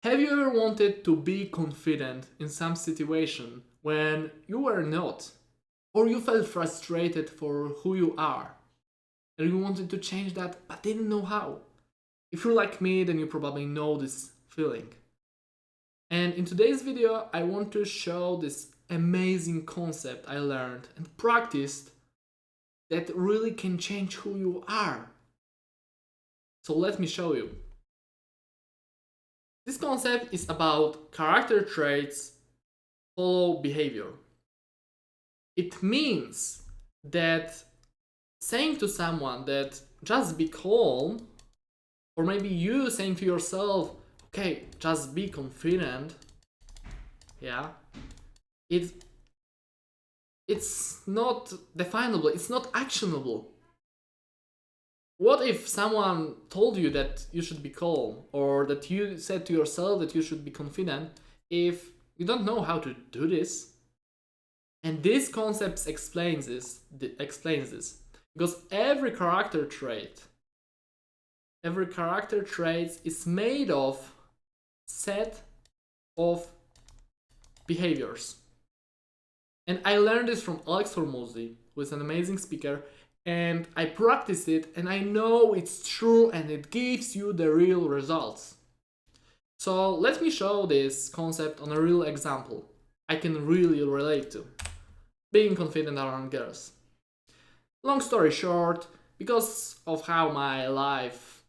Have you ever wanted to be confident in some situation when you were not? Or you felt frustrated for who you are and you wanted to change that but didn't know how? If you're like me, then you probably know this feeling. And in today's video, I want to show this amazing concept I learned and practiced that really can change who you are. So let me show you. This concept is about character traits follow behavior. It means that saying to someone that just be calm, or maybe you saying to yourself, okay, just be confident, yeah, it's not definable, it's not actionable. What if someone told you that you should be calm, or that you said to yourself that you should be confident, if you don't know how to do this? And this concept explains this, because every character trait is made of set of behaviors. And I learned this from Alex Hormozi, who is an amazing speaker, and I practice it and I know it's true and it gives you the real results. So let me show this concept on a real example I can really relate to. Being confident around girls. Long story short, because of how my life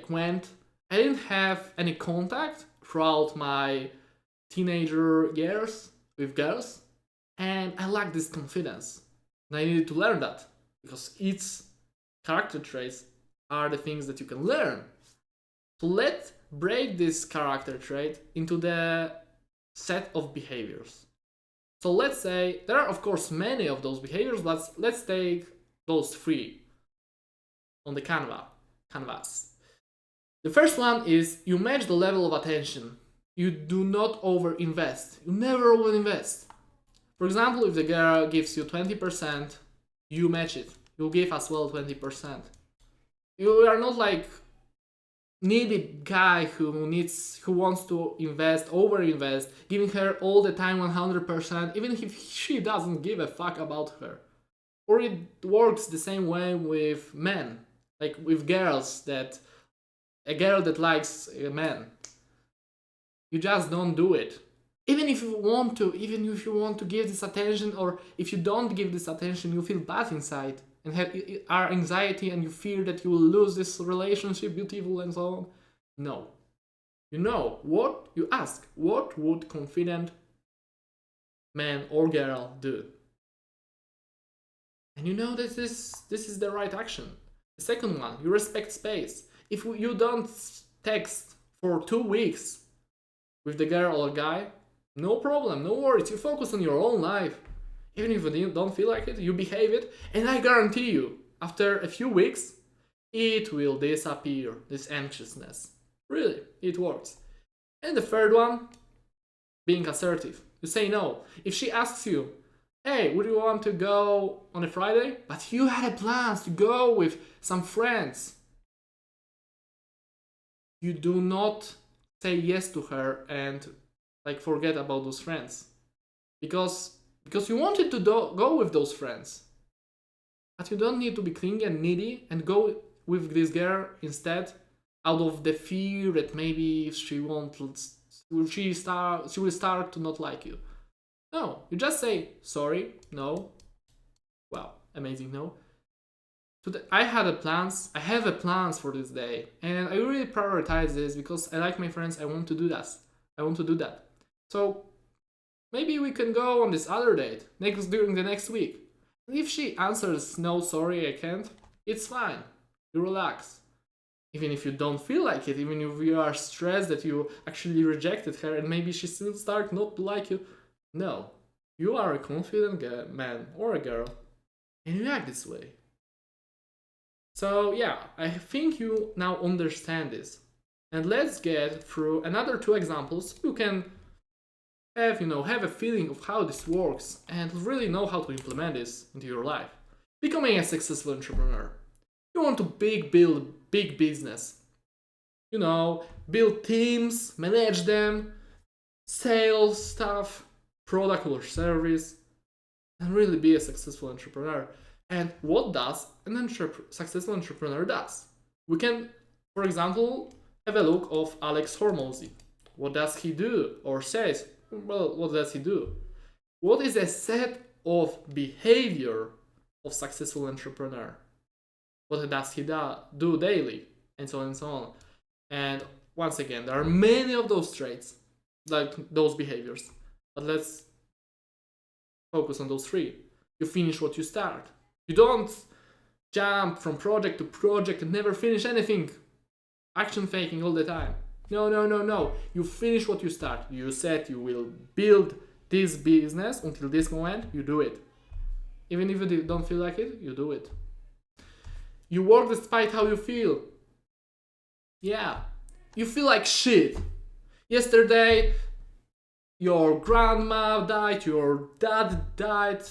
went, I didn't have any contact throughout my teenager years with girls, and I lacked this confidence. And I needed to learn that, because its character traits are the things that you can learn. So let's break this character trait into the set of behaviors. So let's say there are of course many of those behaviors, but let's take those three on the canvas. The first one is you match the level of attention. You do not overinvest. You never overinvest. For example, if the girl gives you 20%, you match it. You give as well 20%. You are not like needy guy who wants to overinvest, giving her all the time 100%, even if she doesn't give a fuck about her. Or it works the same way with men, like with girls, that a girl that likes a man, you just don't do it. Even if you want to give this attention, or if you don't give this attention, you feel bad inside and have anxiety and you fear that you will lose this relationship, beautiful and so on. No. You know what you ask. What would confident man or girl do? And you know that this is the right action. The second one, you respect space. If you don't text for 2 weeks with the girl or guy, no problem, no worries. You focus on your own life. Even if you don't feel like it, you behave it, and I guarantee you, after a few weeks, it will disappear, this anxiousness. Really, it works. And the third one, being assertive. You say no. If she asks you, hey, would you want to go on a Friday? But you had plans to go with some friends. You do not say yes to her and forget about those friends. Because you wanted to go with those friends. But you don't need to be clingy and needy and go with this girl instead, out of the fear that maybe she will start to not like you. No, you just say sorry, no. Wow, amazing, no. I have a plans for this day, and I really prioritize this because I like my friends. I want to do that. So maybe we can go on this other date during the next week. And if she answers no, sorry, I can't, it's fine. You relax. Even if you don't feel like it, even if you are stressed that you actually rejected her and maybe she still start not to like you, no. You are a confident man or a girl, and you act this way. So yeah, I think you now understand this. And let's get through another 2 examples. You can have a feeling of how this works and really know how to implement this into your life. Becoming a successful entrepreneur. You want to build big business. build teams, manage them, sales stuff, product or service, and really be a successful entrepreneur. And what does an successful entrepreneur does? We can, for example, have a look of Alex Hormozy. What does he do or says? Well, what does he do? What is a set of behavior of successful entrepreneur? What does he do daily? And so on and so on. And once again, there are many of those traits, like those behaviors. But let's focus on those three. You finish what you start. You don't jump from project to project and never finish anything. Action faking all the time. No, no, no, no. You finish what you start. You said you will build this business until this moment, you do it. Even if you don't feel like it, you do it. You work despite how you feel. Yeah. You feel like shit. Yesterday, your grandma died, your dad died,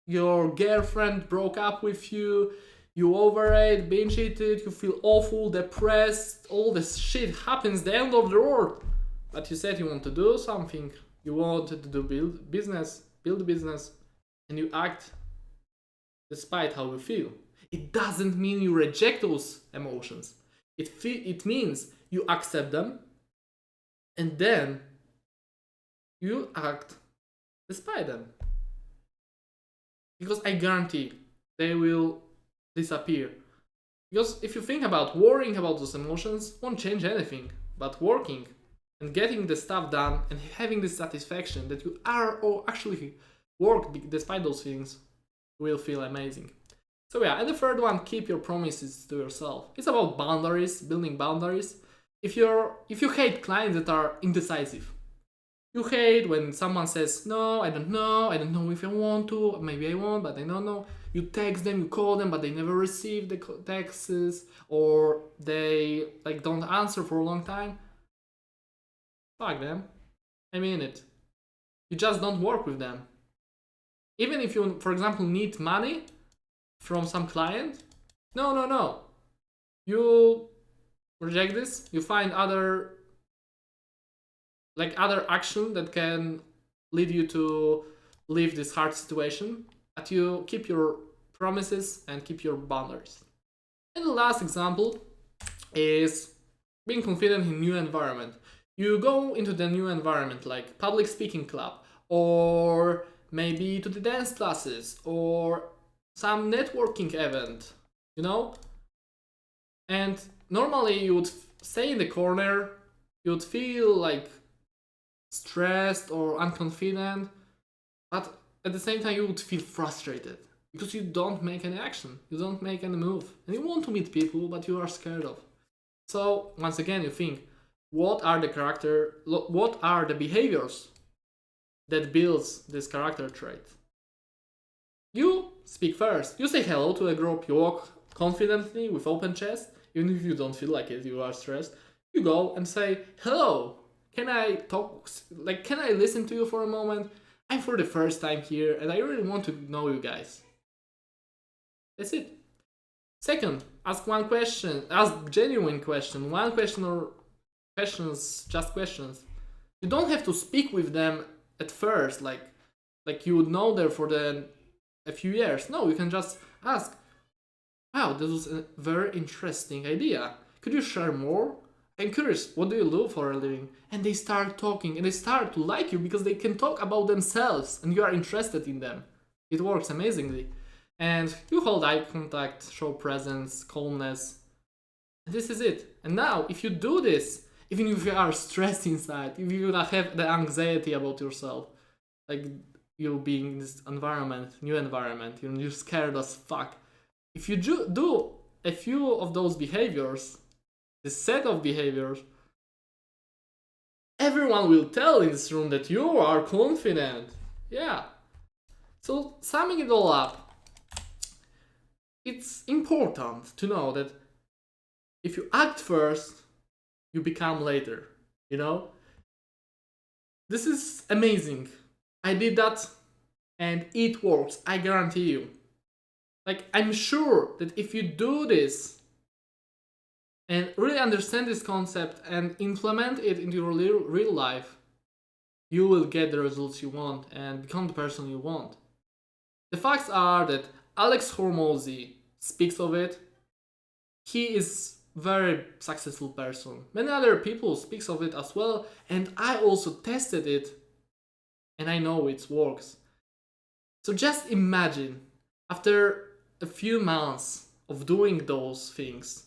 your girlfriend broke up with you, you overate, binge eated, you feel awful, depressed, all this shit happens, the end of the world. But you said you want to do something, you wanted to build business, and you act despite how you feel. It doesn't mean you reject those emotions. It means you accept them, and then you act despite them. Because I guarantee they will disappear. Because if you think about worrying about those emotions, won't change anything. But working and getting the stuff done and having the satisfaction that you are or actually work despite those things will feel amazing. So yeah, and the third one, keep your promises to yourself. It's about boundaries, building boundaries. If you hate clients that are indecisive, you hate when someone says, no, I don't know if I want to, maybe I won't, but I don't know. You text them, you call them, but they never receive the texts, or they don't answer for a long time. Fuck them. I mean it. You just don't work with them. Even if you, for example, need money from some client, no. You reject this, you find other action that can lead you to leave this hard situation, but you keep your promises and keep your boundaries. And the last example is being confident in new environment. You go into the new environment like public speaking club, or maybe to the dance classes, or some networking event, and normally you would stay in the corner, you would feel like stressed or unconfident, but at the same time you would feel frustrated because you don't make any action, you don't make any move, and you want to meet people but you are scared of. So once again you think, what are the behaviors that builds this character trait? You speak first, you say hello to a group, you walk confidently with open chest, even if you don't feel like it, you are stressed. You go and say, hello, can I talk, can I listen to you for a moment? I'm for the first time here and I really want to know you guys. That's it. Second, ask one question, ask genuine question, one question or questions, just questions. You don't have to speak with them at first, like you would know them for a few years. No, you can just ask, wow, this was a very interesting idea. Could you share more? I'm curious, what do you do for a living? And they start talking and they start to like you because they can talk about themselves and you are interested in them. It works amazingly. And you hold eye contact, show presence, calmness. And this is it. And now, if you do this, even if you are stressed inside, if you have the anxiety about yourself, like you being in this environment, new environment, you're scared as fuck. If you do a few of those behaviors, the set of behaviors, everyone will tell in this room that you are confident. Yeah. So summing it all up, it's important to know that if you act first, you become later. This is amazing. I did that and it works, I guarantee you. I'm sure that if you do this and really understand this concept and implement it into your real life, you will get the results you want and become the person you want. The facts are that Alex Hormozi speaks of it. He is very successful person. Many other people speaks of it as well, and I also tested it, and I know it works. So just imagine, after a few months of doing those things,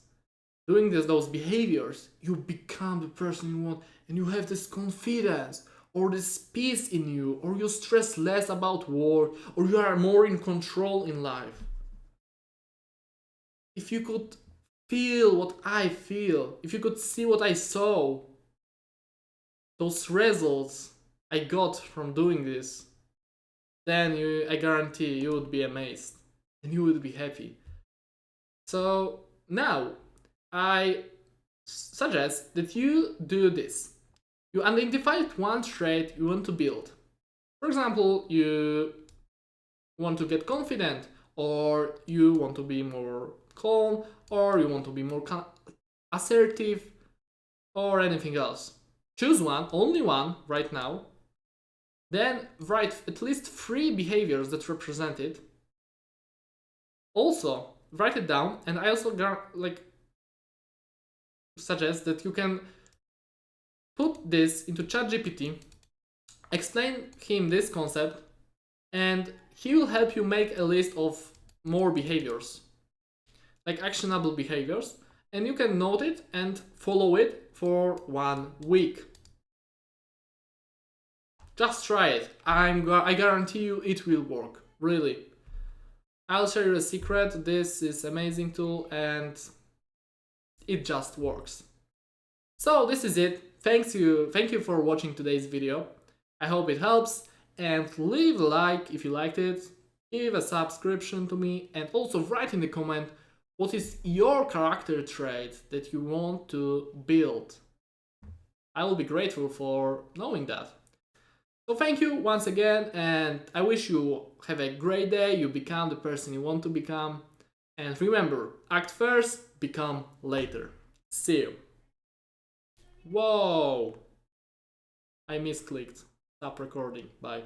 doing those behaviors, you become the person you want, and you have this confidence or this peace in you, or you stress less about work, or you are more in control in life. If you could feel what I feel, if you could see what I saw, those results I got from doing this, then I guarantee you would be amazed and you would be happy. So now I suggest that you do this. You identify one trait you want to build. For example, you want to get confident, or you want to be more calm, or you want to be more assertive, or anything else. Choose one, only one right now. Then write at least 3 behaviors that represent it. Also, write it down, and I also suggest that you can put this into ChatGPT, explain him this concept, and he will help you make a list of more behaviors, like actionable behaviors, and you can note it and follow it for 1 week. Just try it. I guarantee you it will work. Really. I'll share you a secret. This is amazing tool and it just works. So this is it. Thank you for watching today's video. I hope it helps, and leave a like if you liked it, give a subscription to me, and also write in the comment what is your character trait that you want to build. I will be grateful for knowing that. So thank you once again, and I wish you have a great day, you become the person you want to become, and remember, act first, become later. See you. Whoa! I misclicked. Stop recording. Bye.